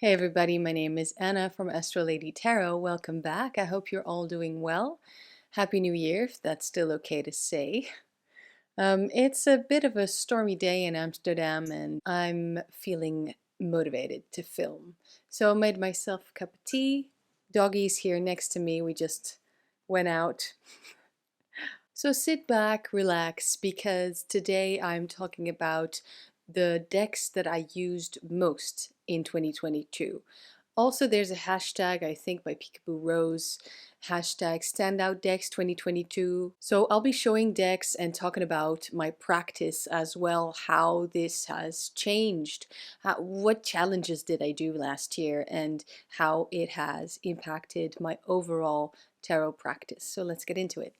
Hey everybody, my name is Anna from Astral Tarot. Welcome back. I hope you're all doing well. Happy New Year, if that's still okay to say. It's a bit of a stormy day in Amsterdam and I'm feeling motivated to film. So I made myself a cup of tea. Doggy's here next to me. We just went out. So sit back, relax, because today I'm talking about the decks that I used most in 2022. Also, there's a hashtag, I think by Peekaboo Rose, hashtag standout decks 2022. So I'll be showing decks and talking about my practice as well, how this has changed, what challenges did I do last year, and how it has impacted my overall tarot practice. So let's get into it.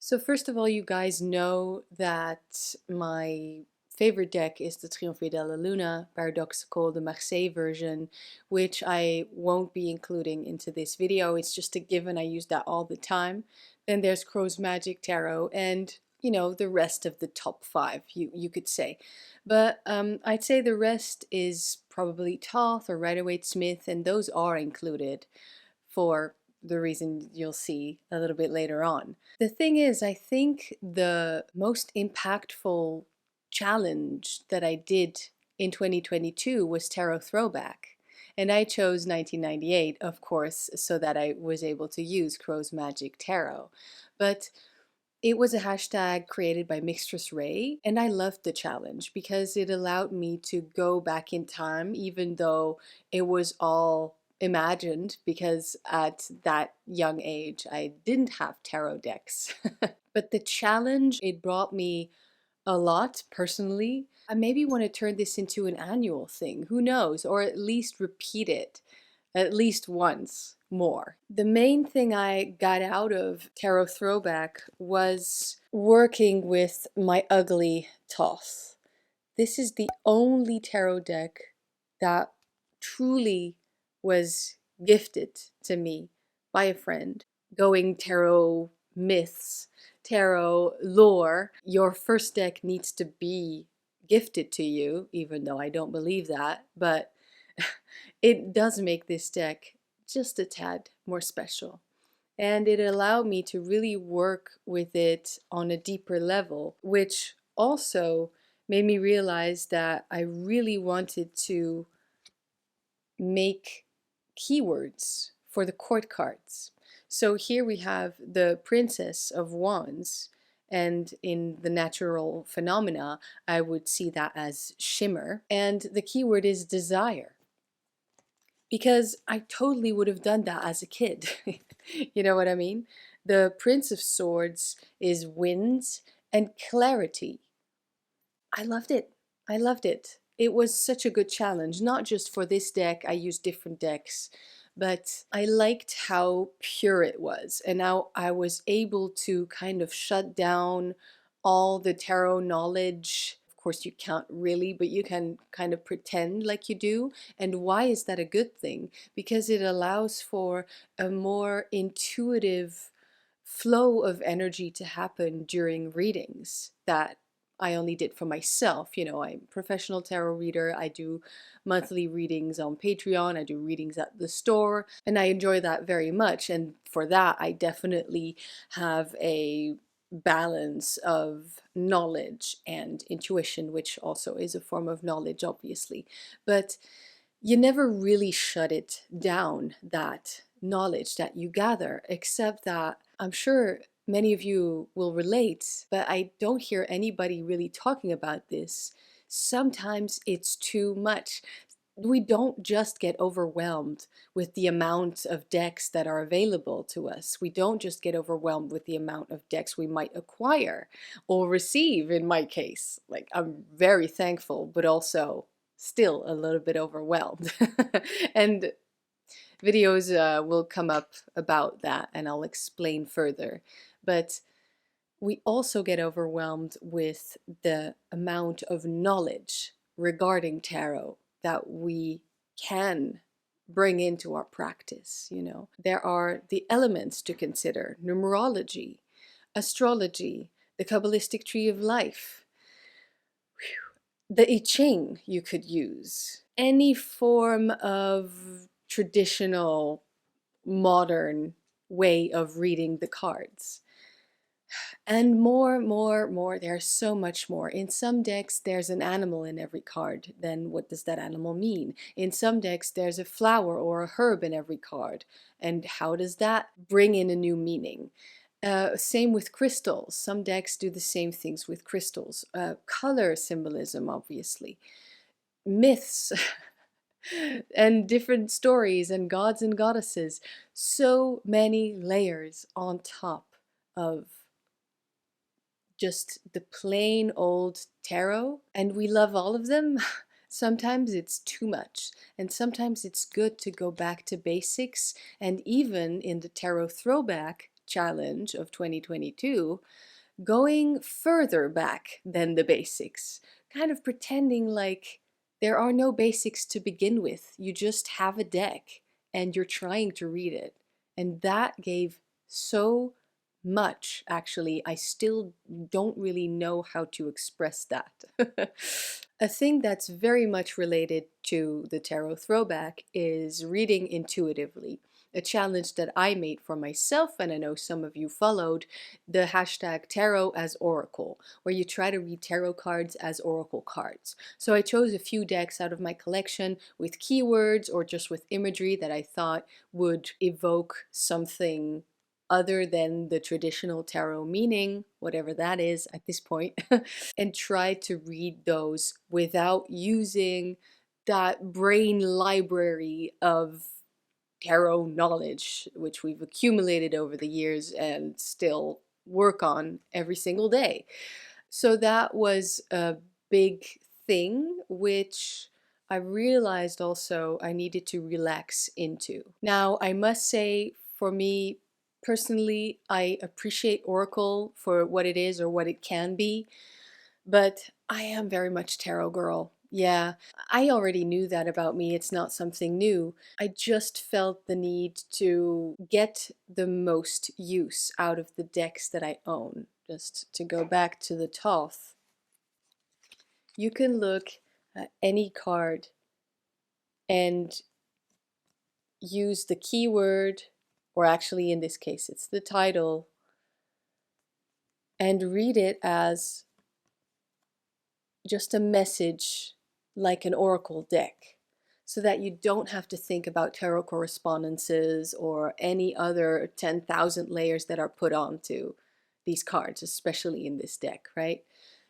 So first of all, you guys know that my favorite deck is the Triomphe della Luna, Paradoxical, the Marseille version, which I won't be including into this video. It's just a given. I use that all the time. Then there's Crow's Magic Tarot and, you know, the rest of the top five, you could say. But I'd say the rest is probably Thoth or Rider-Waite-Smith, and those are included for the reason you'll see a little bit later on. The thing is, I think the most impactful challenge that I did in 2022 was Tarot Throwback. And I chose 1998, of course, so that I was able to use Crow's Magic Tarot. But it was a hashtag created by Mixtress Ray, and I loved the challenge because it allowed me to go back in time, even though it was all imagined, because at that young age I didn't have tarot decks. But the challenge, it brought me a lot personally. I maybe want to turn this into an annual thing, who knows, or at least repeat it at least once more. The main thing I got out of Tarot Throwback was working with my ugly Thoth. This is the only tarot deck that truly was gifted to me by a friend. Going tarot myths, tarot lore, your first deck needs to be gifted to you, even though I don't believe that, but it does make this deck just a tad more special. And it allowed me to really work with it on a deeper level, which also made me realize that I really wanted to make keywords for the court cards. So here we have the Princess of Wands, and in the natural phenomena, I would see that as shimmer. And the keyword is desire, because I totally would have done that as a kid. You know what I mean? The Prince of Swords is winds and clarity. I loved it. I loved it. It was such a good challenge, not just for this deck. I used different decks, but I liked how pure it was, and how I was able to kind of shut down all the tarot knowledge. Of course, you can't really, but you can kind of pretend like you do. And why is that a good thing? Because it allows for a more intuitive flow of energy to happen during readings that I only did for myself. You know, I'm a professional tarot reader. I do monthly readings on Patreon. I do readings at the store, and I enjoy that very much. And for that, I definitely have a balance of knowledge and intuition, which also is a form of knowledge, obviously. But you never really shut it down, that knowledge that you gather, except that I'm sure many of you will relate, but I don't hear anybody really talking about this. Sometimes it's too much. We don't just get overwhelmed with the amount of decks that are available to us. We don't just get overwhelmed with the amount of decks we might acquire or receive, in my case. Like, I'm very thankful, but also still a little bit overwhelmed. And videos will come up about that and I'll explain further. But we also get overwhelmed with the amount of knowledge regarding tarot that we can bring into our practice. You know, there are the elements to consider: numerology, astrology, the Kabbalistic tree of life, the I Ching you could use, any form of traditional modern way of reading the cards. And more. There's so much more. In some decks, there's an animal in every card. Then what does that animal mean? In some decks, there's a flower or a herb in every card. And how does that bring in a new meaning? Same with crystals. Some decks do the same things with crystals. Color symbolism, obviously. Myths and different stories and gods and goddesses. So many layers on top of just the plain old tarot, and we love all of them. Sometimes it's too much, and sometimes it's good to go back to basics. And even in the Tarot Throwback challenge of 2022, going further back than the basics, kind of pretending like there are no basics to begin with. You just have a deck and you're trying to read it. And that gave so much, actually. I still don't really know how to express that. A thing that's very much related to the Tarot Throwback is reading intuitively. A challenge that I made for myself, and I know some of you followed, the hashtag tarot as oracle, where you try to read tarot cards as oracle cards. So I chose a few decks out of my collection with keywords or just with imagery that I thought would evoke something other than the traditional tarot meaning, whatever that is at this point, and try to read those without using that brain library of tarot knowledge, which we've accumulated over the years and still work on every single day. So that was a big thing, which I realized also I needed to relax into. Now, I must say, for me personally, I appreciate Oracle for what it is or what it can be, but I am very much tarot girl. Yeah, I already knew that about me. It's not something new. I just felt the need to get the most use out of the decks that I own. Just to go back to the Thoth, you can look at any card and use the keyword, or actually in this case it's the title, and read it as just a message like an oracle deck, so that you don't have to think about tarot correspondences or any other 10,000 layers that are put onto these cards, especially in this deck, right?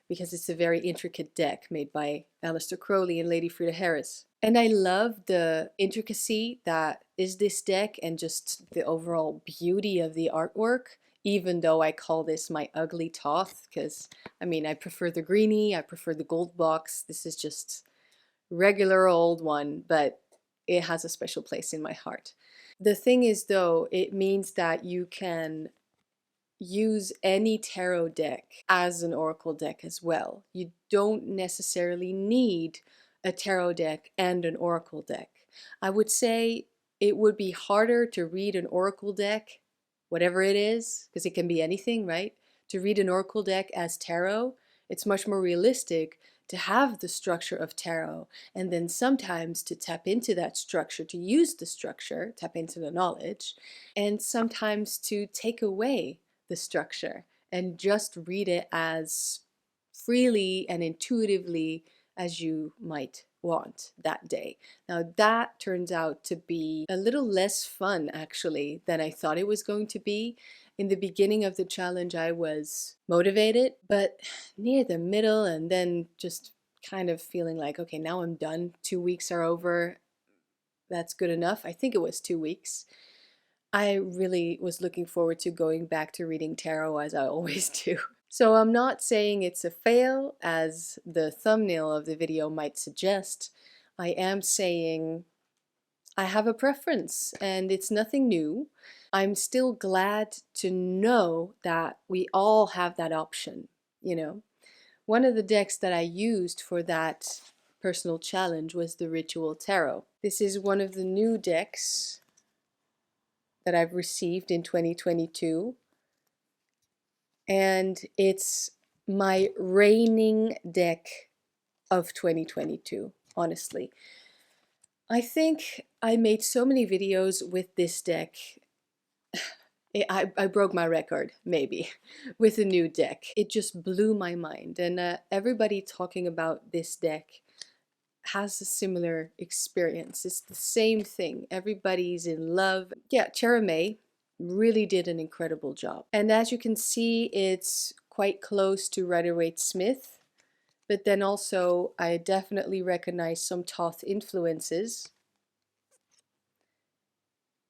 Because it's a very intricate deck made by Aleister Crowley and Lady Frida Harris. And I love the intricacy that is this deck and just the overall beauty of the artwork, even though I call this my ugly Thoth, because I mean, I prefer the greenie, I prefer the gold box. This is just regular old one, but it has a special place in my heart. The thing is, though, it means that you can use any tarot deck as an oracle deck as well. You don't necessarily need a tarot deck and an oracle deck. I would say it would be harder to read an oracle deck, whatever it is, because it can be anything, right? To read an oracle deck as tarot, it's much more realistic to have the structure of tarot, and then sometimes to tap into that structure, to use the structure, tap into the knowledge, and sometimes to take away the structure and just read it as freely and intuitively as you might want that day. Now that turns out to be a little less fun actually than I thought it was going to be. In the beginning of the challenge I was motivated, but near the middle and then just kind of feeling like, okay, now I'm done. 2 weeks are over. That's good enough. I think it was 2 weeks. I really was looking forward to going back to reading tarot as I always do. So I'm not saying it's a fail, as the thumbnail of the video might suggest. I am saying I have a preference and it's nothing new. I'm still glad to know that we all have that option, you know. One of the decks that I used for that personal challenge was the Ritual Tarot. This is one of the new decks that I've received in 2022. and it's my reigning deck of 2022, honestly. I think I made so many videos with this deck. I broke my record, maybe, with a new deck. It just blew my mind, and everybody talking about this deck has a similar experience. It's the same thing. Everybody's in love. Yeah, Cherame really did an incredible job. And as you can see, it's quite close to Rider-Waite-Smith, but then also I definitely recognize some Thoth influences.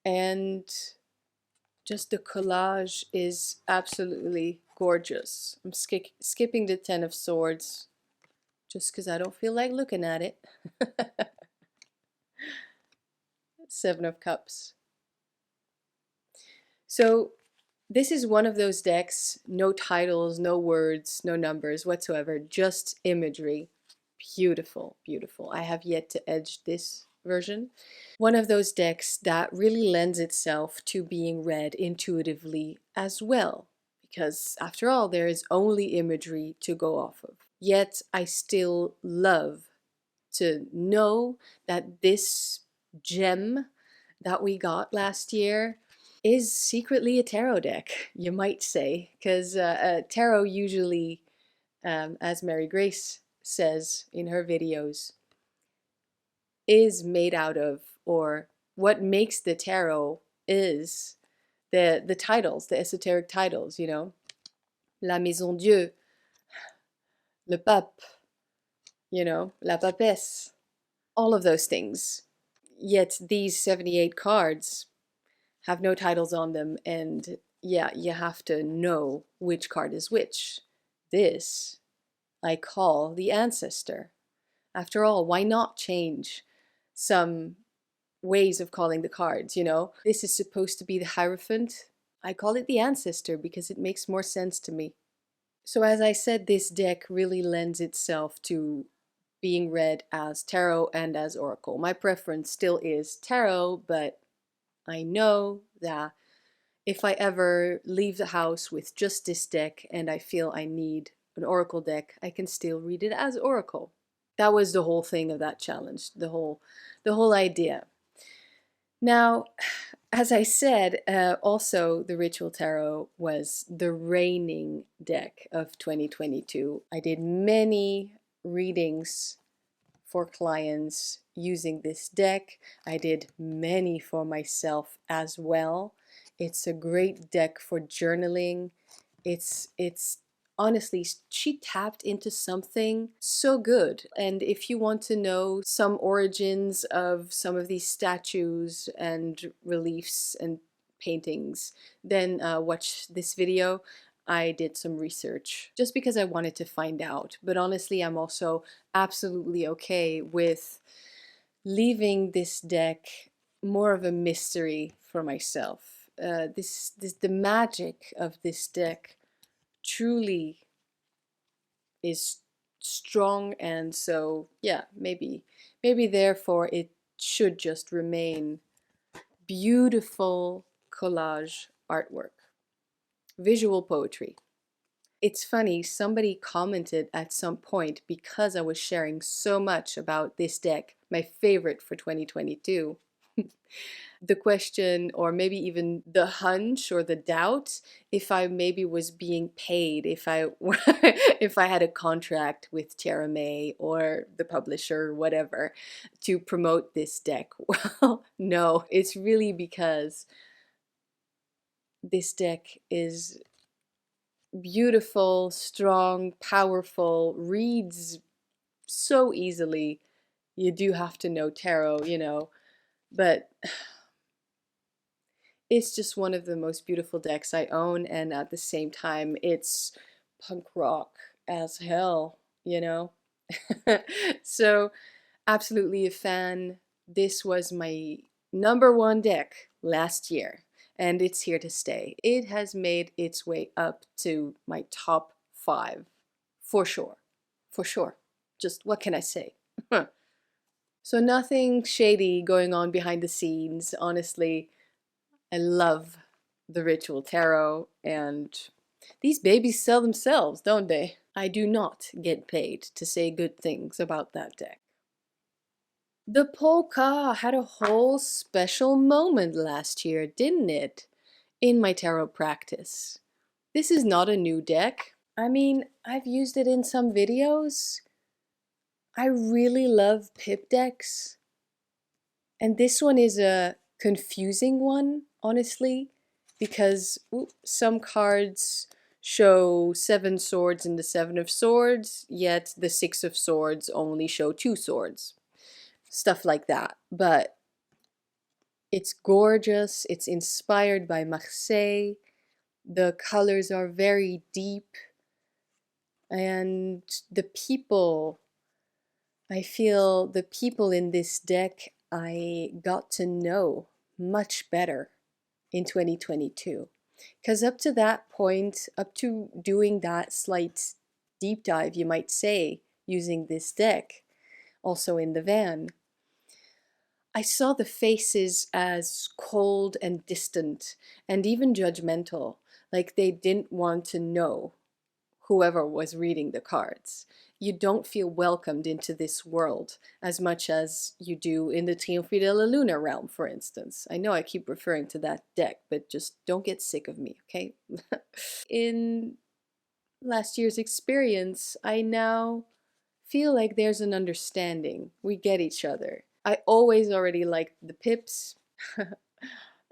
And just the collage is absolutely gorgeous. I'm skipping the Ten of Swords just because I don't feel like looking at it. Seven of Cups. So this is one of those decks, no titles, no words, no numbers whatsoever, just imagery. Beautiful, beautiful. I have yet to edge this version. One of those decks that really lends itself to being read intuitively as well, because after all, there is only imagery to go off of. Yet I still love to know that this gem that we got last year is secretly a tarot deck, you might say, because tarot usually, as Mary Grace says in her videos, is made out of, or what makes the tarot is the titles, the esoteric titles, you know, La Maison Dieu, Le Pape, you know, La Papesse, all of those things. Yet these 78 cards have no titles on them, and yeah, you have to know which card is which. This I call the ancestor. After all, why not change some ways of calling the cards, you know? This is supposed to be the Hierophant. I call it the ancestor because it makes more sense to me. So as I said, this deck really lends itself to being read as tarot and as oracle. My preference still is tarot, but I know that if I ever leave the house with just this deck and I feel I need an oracle deck, I can still read it as oracle. That was the whole thing of that challenge, the whole idea. Now, as I said, also the Ritual Tarot was the reigning deck of 2022. I did many readings for clients using this deck. I did many for myself as well. It's a great deck for journaling. It's honestly, she tapped into something so good. And if you want to know some origins of some of these statues and reliefs and paintings, then watch this video. I did some research just because I wanted to find out. But honestly, I'm also absolutely okay with leaving this deck more of a mystery for myself. The magic of this deck truly is strong, and so yeah, maybe therefore it should just remain beautiful collage artwork, visual poetry. It's funny, somebody commented at some point, because I was sharing so much about this deck, my favorite for 2022, the question, or maybe even the hunch or the doubt, if I maybe was being paid, if I if I had a contract with Cherame or the publisher or whatever to promote this deck. Well, no, it's really because this deck is beautiful, strong, powerful, reads so easily. You do have to know tarot, you know, but it's just one of the most beautiful decks I own, and at the same time, it's punk rock as hell, you know? So, absolutely a fan. This was my #1 deck last year, and it's here to stay. It has made its way up to my top 5, for sure. For sure. Just what can I say? So nothing shady going on behind the scenes, honestly. I love the Ritual Tarot, and These babies sell themselves, don't they? I do not get paid to say good things about that deck. The polka had a whole special moment last year, didn't it? In my tarot practice. This is not a new deck. I mean, I've used it in some videos. I really love pip decks. And this one is a confusing one, honestly, because some cards show 7 swords and the 7 of swords, yet the 6 of swords only show 2 swords. Stuff like that. But it's gorgeous. It's inspired by Marseille. The colors are very deep. And the people, I feel the people in this deck I got to know much better in 2022. Because up to that point, up to doing that slight deep dive, you might say, using this deck, also in the van, I saw the faces as cold and distant and even judgmental, like they didn't want to know whoever was reading the cards. You don't feel welcomed into this world as much as you do in the Triomphe de la Luna realm, for instance. I know I keep referring to that deck, but just don't get sick of me, okay? In last year's experience, I now feel like there's an understanding. We get each other. I always already liked the pips.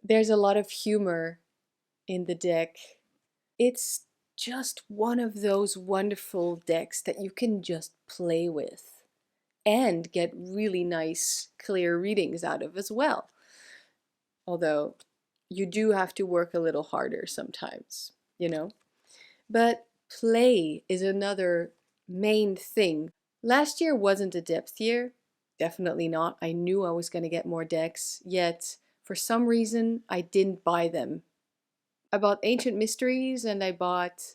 There's a lot of humor in the deck. It's just one of those wonderful decks that you can just play with and get really nice, clear readings out of as well. Although you do have to work a little harder sometimes, you know? But play is another main thing. Last year wasn't a depth year, definitely not. I knew I was going to get more decks, yet for some reason I didn't buy them. I bought Ancient Mysteries and I bought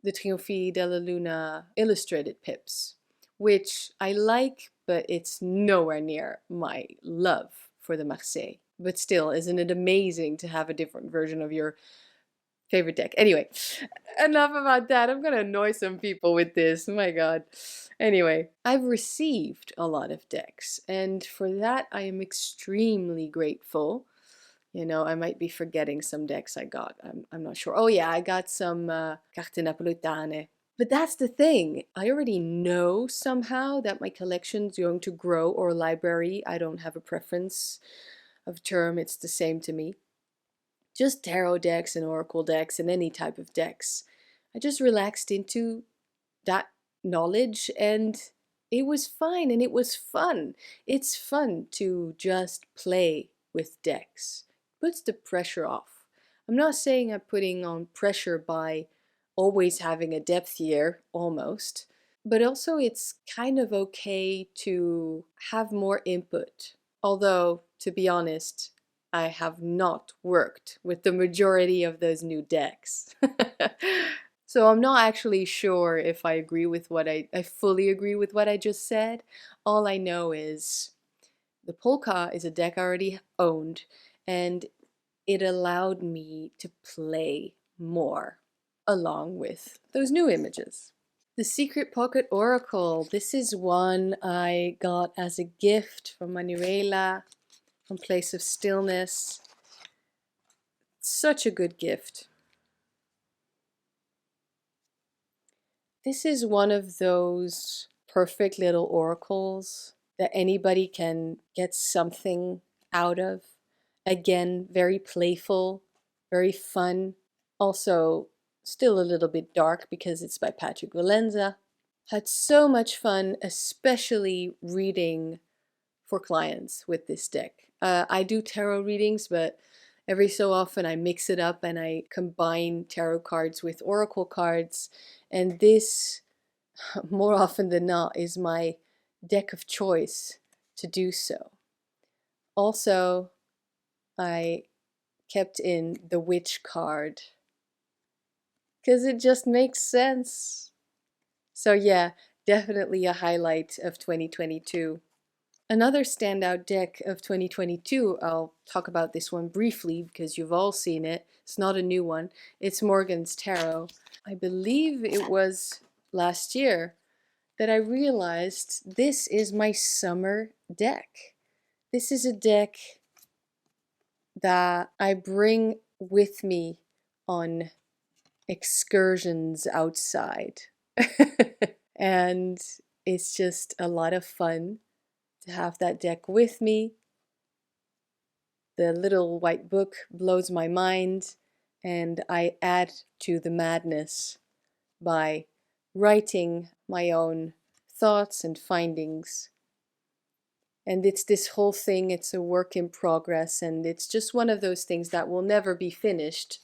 the Triomphe de la Luna illustrated pips, which I like, but it's nowhere near my love for the Marseille. But still, isn't it amazing to have a different version of your favorite deck? Anyway, enough about that. I'm gonna annoy some people with this. Oh my god. Anyway, I've received a lot of decks, and for that I am extremely grateful. You know, I might be forgetting some decks I got. I'm not sure. Oh yeah, I got some Carte Napoletane. But that's the thing. I already know somehow that my collection's going to grow, or library. I don't have a preference of term. It's the same to me. Just tarot decks and oracle decks and any type of decks. I just relaxed into that knowledge and it was fine and it was fun. It's fun to just play with decks. Puts the pressure off. I'm not saying I'm putting on pressure by always having a depth year, almost, but also it's kind of okay to have more input. Although, to be honest, I have not worked with the majority of those new decks. So I'm not actually sure if I agree with what I fully agree with what I just said. All I know is the polka is a deck I already owned and it allowed me to play more along with those new images. The Secret Pocket Oracle. This is one I got as a gift from Manuela from Place of Stillness. Such a good gift. This is one of those perfect little oracles that anybody can get something out of. Again, very playful, very fun. Also, still a little bit dark because it's by Patrick Valenza. Had so much fun, especially reading for clients with this deck. I do tarot readings, but every so often I mix it up and I combine tarot cards with oracle cards. And this, more often than not, is my deck of choice to do so. Also, I kept in the witch card because it just makes sense. So yeah, definitely a highlight of 2022. Another standout deck of 2022, I'll talk about this one briefly because you've all seen it, It's not a new one. It's Morgan's Tarot. I believe it was last year that I realized this is my summer deck. This is a deck that I bring with me on excursions outside. And it's just a lot of fun to have that deck with me. The little white book blows my mind, and I add to the madness by writing my own thoughts and findings. And it's this whole thing, it's a work in progress, and it's just one of those things that will never be finished.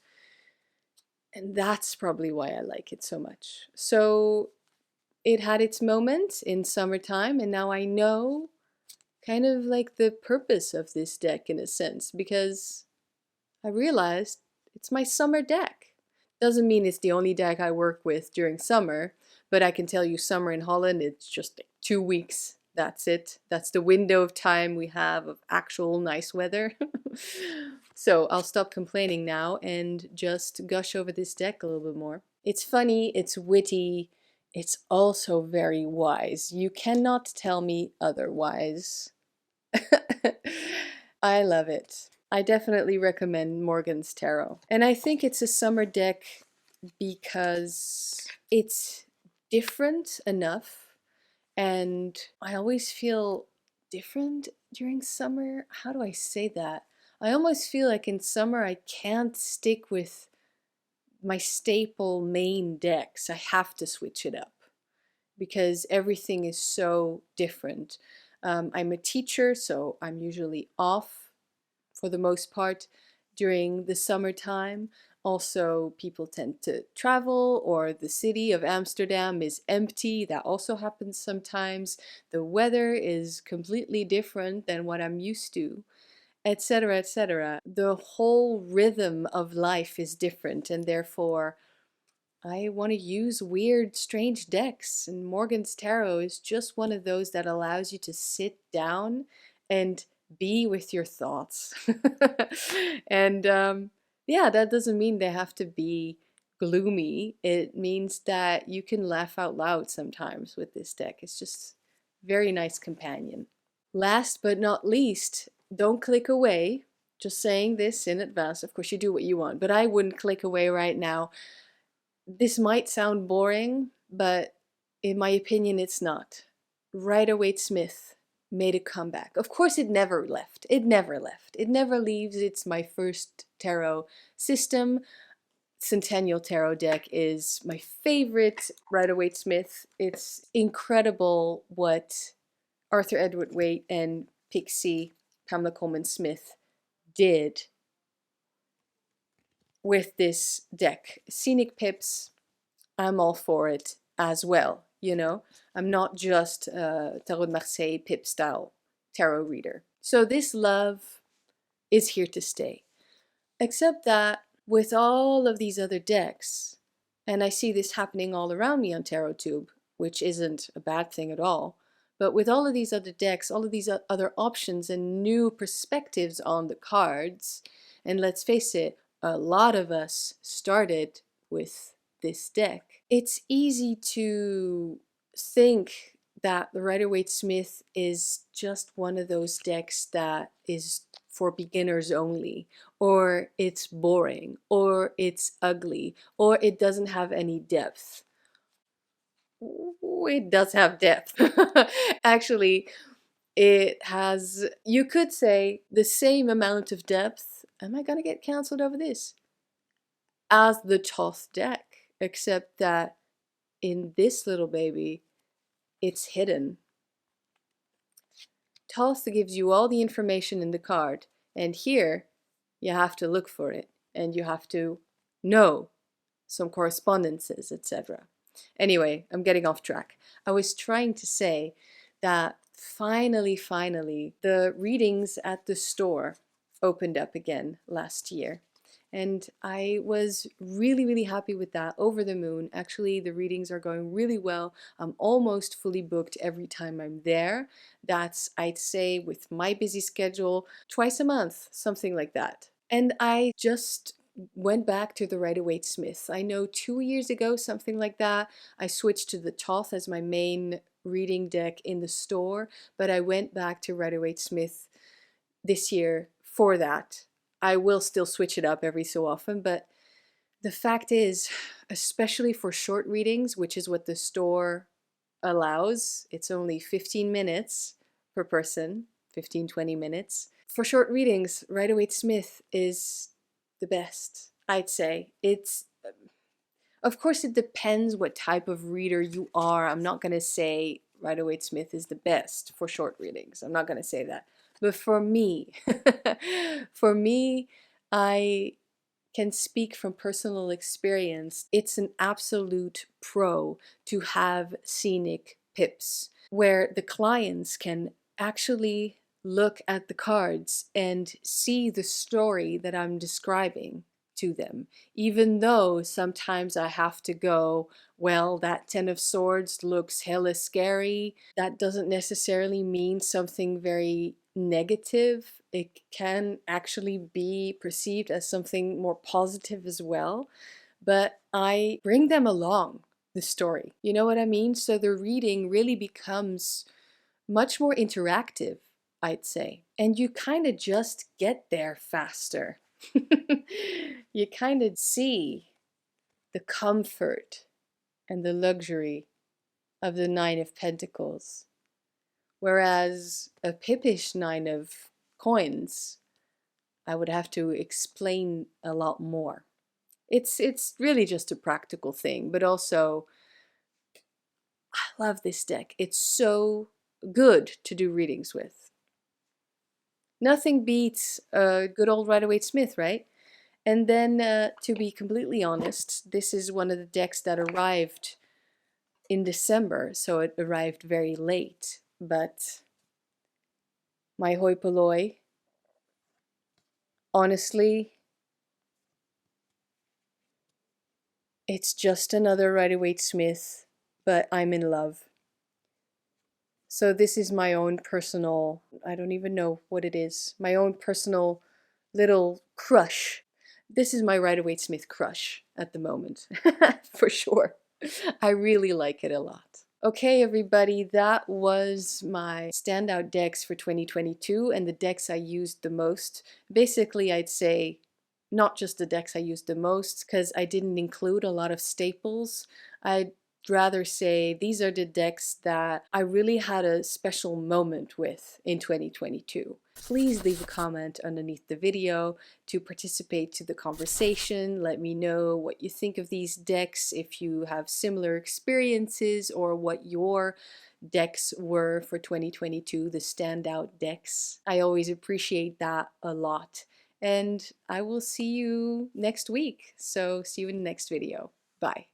And that's probably why I like it so much. So it had its moment in summertime, and now I know kind of like the purpose of this deck in a sense, because I realized it's my summer deck. Doesn't mean it's the only deck I work with during summer, but I can tell you summer in Holland, it's just like 2 weeks. That's it. That's the window of time we have of actual nice weather. So I'll stop complaining now and just gush over this deck a little bit more. It's funny, it's witty, it's also very wise. You cannot tell me otherwise. I love it. I definitely recommend Morgan's Tarot. And I think it's a summer deck because it's different enough, and I always feel different during summer. How do I say that? I almost feel like in summer I can't stick with my staple main decks. I have to switch it up because everything is so different. I'm a teacher, so I'm usually off for the most part during the summertime. Also, people tend to travel, or the city of Amsterdam is empty. That also happens sometimes. The weather is completely different than what I'm used to, etc., etc. The whole rhythm of life is different, and therefore I want to use weird, strange decks, and Morgan's Tarot is just one of those that allows you to sit down and be with your thoughts. And yeah, that doesn't mean they have to be gloomy. It means that you can laugh out loud sometimes with this deck. It's just very nice companion. Last but not least, don't click away. Just saying this in advance. Of course, you do what you want, but I wouldn't click away right now. This might sound boring, but in my opinion, it's not. Rider-Waite-Smith made a comeback. Of course, it never left. It never left. It never leaves. It's my first tarot system. Centennial Tarot deck is my favorite Rider-Waite-Smith. It's incredible what Arthur Edward Waite and Pixie Pamela Coleman Smith did with this deck. Scenic Pips, I'm all for it as well, you know? I'm not just a Tarot de Marseille Pip style tarot reader. So this love is here to stay. Except that with all of these other decks, and I see this happening all around me on TarotTube, which isn't a bad thing at all, but with all of these other decks, all of these other options and new perspectives on the cards, and let's face it, a lot of us started with this deck. It's easy to think that the Rider-Waite-Smith is just one of those decks that is for beginners only, or it's boring, or it's ugly, or it doesn't have any depth. It does have depth. Actually, it has, you could say, the same amount of depth, am I gonna get cancelled over this, as the Thoth deck, except that in this little baby, it's hidden. Thoth gives you all the information in the card, and here you have to look for it, and you have to know some correspondences, etc. Anyway, I'm getting off track. I was trying to say that finally, the readings at the store opened up again last year. And I was really happy with that, over the moon. Actually, the readings are going really well. I'm almost fully booked every time I'm there. That's, I'd say, with my busy schedule, twice a month, something like that. And I just went back to the Rider-Waite-Smith. I know 2 years ago, something like that, I switched to the Thoth as my main reading deck in the store, but I went back to Rider-Waite-Smith this year for that. I will still switch it up every so often, but the fact is, especially for short readings, which is what the store allows, it's only 15 minutes per person, 15-20 minutes. For short readings, Rider-Waite-Smith is the best, I'd say. Of course, it depends what type of reader you are. I'm not going to say Rider-Waite-Smith is the best for short readings. I'm not going to say that. But for me, for me, I can speak from personal experience. It's an absolute pro to have scenic pips where the clients can actually look at the cards and see the story that I'm describing to them, even though sometimes I have to go, well, that Ten of Swords looks hella scary. That doesn't necessarily mean something very negative. It can actually be perceived as something more positive as well. But I bring them along the story. You know what I mean? So the reading really becomes much more interactive, I'd say. And you kind of just get there faster. You kind of see the comfort and the luxury of the Nine of Pentacles. Whereas a pippish Nine of Coins, I would have to explain a lot more. It's really just a practical thing, but also I love this deck. It's so good to do readings with. Nothing beats a good old Rider-Waite-Smith, right? And then, to be completely honest, this is one of the decks that arrived in December, so it arrived very late. But my hoi polloi, honestly, it's just another Rider-Waite-Smith, but I'm in love. So this is my own personal, I don't even know what it is, my own personal little crush. This is my Rider-Waite-Smith crush at the moment, for sure. I really like it a lot. Okay, everybody, that was my standout decks for 2022 and the decks I used the most. Basically, I'd say not just the decks I used the most, because I didn't include a lot of staples. I'd rather say these are the decks that I really had a special moment with in 2022. Please leave a comment underneath the video to participate to the conversation. Let me know what you think of these decks, if you have similar experiences, or what your decks were for 2022, the standout decks. I always appreciate that a lot. And I will see you next week. So see you in the next video. Bye.